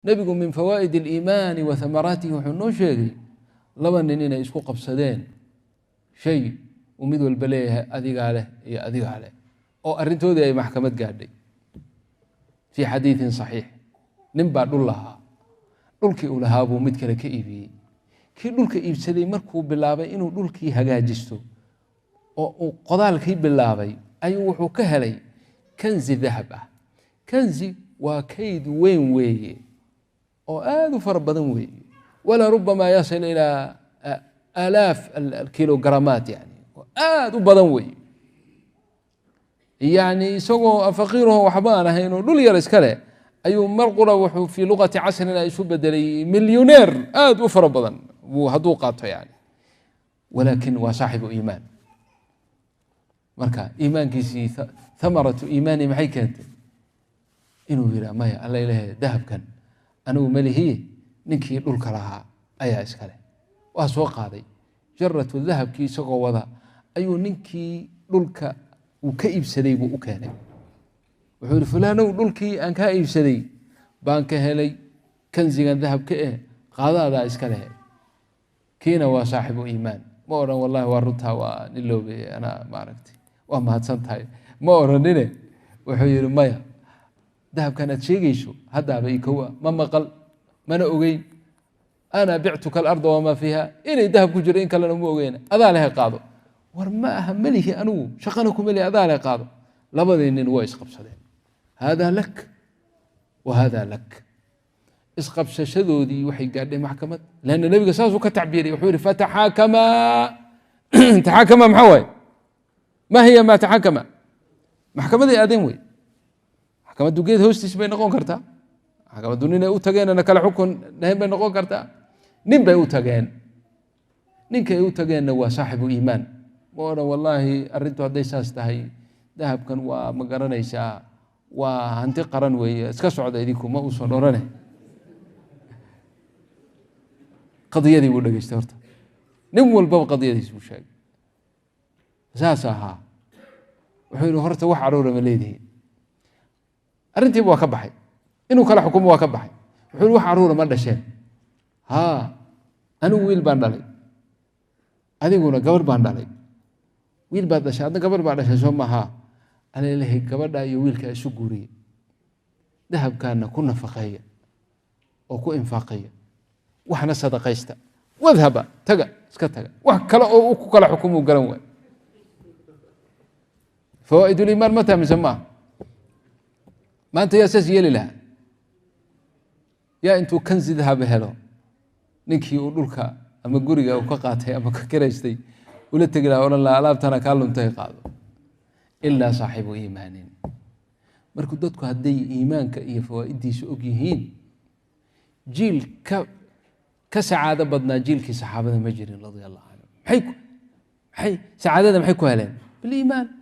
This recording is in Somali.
nebigu min fawaa'id aliimaani wa hamaraatihi wuxuu noo sheegay laba nin inay isku qabsadeen shay uu mid walba leeyahay adigaa leh iyo adigaa leh oo arrintoodii ay maxkamad gaadhay fii xadiidin saxiix nin baa dhul lahaa dhulkii uu lahaa buu mid kale ka iibiyey kii dhulka iibsaday markuu bilaabay inuu dhulkii hagaajisto oo uu qodaalkii bilaabay ayuu wuxuu ka helay kanzi dahab ah. kanzi waa kayd weyn weeye oo aad u fara badan weeye walaa rubamaa yasil ilaa aalaaf alkilogaramaat yani aad u badan weeye yani isagoo faqiiraho waxba aan ahayn oo dhul yar iska leh ayuu mar qura wuxuu fii luqati casrina isu bedelay milyoneer aad u fara badan hadduu qaato yani walaakin waa saaxibu iimaan. marka iimaankiisii thamaratu iimaani maxay keentay inuu yihaa maya alla ilahe dahabkan anigu malihiye ninkii dhulka lahaa ayaa iskale waa soo qaaday jaratu dahabkii isagoo wada ayuu ninkii dhulka uu ka iibsaday buu u keenay wuxuu yihi fulaanow dhulkii aan kaa iibsaday baan ka helay kanzigan dahabka qaadaadaa iska leh. kiina waa saaxibu iimaan ma odhan wallahi waa runtaa waa niloobe anaa maaragtay waa mahadsan tahay ma odhanine wuxuu yihi maya dahabkan aad sheegayso haddaaba ii kowa ma maqal mana ogeyn ana bictuka alarda wamaa fiiha inay dahab ku jiro in kalena ma ogeyna adaa lehe qaado war ma aha melihi anigu shaqana ku melihi adaa lehe qaado. labadii nin waa isqabsadeen haadaa lak wa haadaa lak. isqabsashadoodii waxay gaadhay maxkamad lanna nebiga saasuu ka tacbiiriyay wuxuu yihi fataxaakamaa taxaakama maxaa waaye ma hiya maa taxaakama maxkamaday aadeen wey maxkamaddu geed hoostiis bay noqon kartaa maxkamaddu nin ay u tageenana kale xukun dhahayn bay noqon kartaa nin bay u tageen ninkay u tageenna waa saaxibu iimaan ma odhan wallaahi arrintu hadday saas tahay dahabkan waa ma garanaysaa waa hanti qaran weeye iska socda idinku ma uusan odhane qadiyadii buu dhegeystay horta nin walbaba qadiyadiis buu sheegay saas ahaa wuxuu yihi horta wax caruura ma leedihiin arrintiiba waa ka baxay inuu kala xukumo waa ka baxay wuxuu yihi wax caruura ma dhasheen haa anigu wiil baan dhalay adiguna gabar baan dhalay wiil baad dhashay adna gabar baa dhashay soo maaha alalehay gabadha iyo wiilkaa isu guuriyey dahabkaana ku nafaqeeya oo ku infaaqeeya waxna sadaqaysta wadhaba taga iska taga wax kale oo ku kala xukumuu garan waay. fawaa'id uliimaan ma taha mise maaha maanta yaa saas yeeli lahaa yaa intuu kanzi dahaba helo ninkii uu dhulka ama guriga uu ka qaatay ama ka karaystay ula tegi lahaa odhan lahaa alaabtana kaa luntay qaado ilaa saaxibu iimaanin. markuu dadku hadday iimaanka iyo fawaa'iddiisa og yihiin jiil ka sacaado badnaa jiilkii saxaabada ma jirin radia allahu canhum maxay sacaadada maxay ku heleen biliimaan